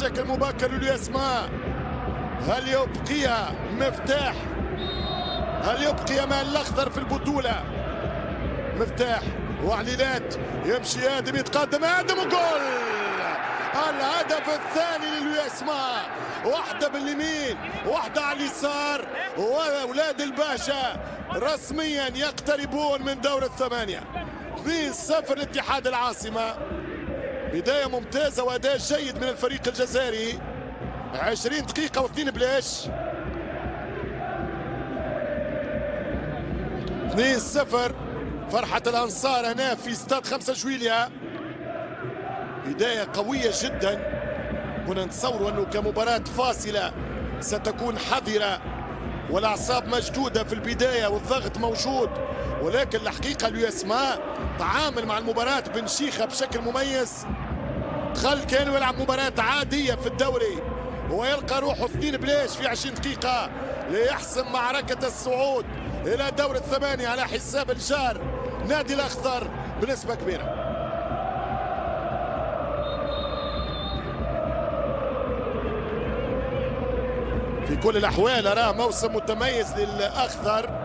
بشكل مبكر للياسماء. هل يبقي مفتاح؟ هل يبقي مال الأخضر في البطولة؟ مفتاح وعليلات، يمشي آدم، يتقدم آدم وجول. الهدف الثاني للياسماء، واحدة باليمين واحدة على اليسار، وأولاد الباشا رسميا يقتربون من دور الثمانية. 2-0 لاتحاد العاصمة. بداية ممتازة وأداء جيد من الفريق الجزائري. 20 دقيقة و2 بلاش. 2-0. فرحة الأنصار هنا في استاد 5 جويليا. بداية قوية جدا. كنا نتصور أنه كمباراة فاصلة ستكون حذرة والأعصاب مشدودة في البداية والضغط موجود، ولكن الحقيقة الياسماء تعامل مع المباراة بن شيخة بشكل مميز. دخل كان يلعب مباراة عادية في الدوري ويلقى روحه 2 بلاش في 20 دقيقة ليحسم معركة الصعود إلى دور الثمانية على حساب الجار نادي الأخضر بنسبة كبيرة. في كل الأحوال أراه موسم متميز للأخضر.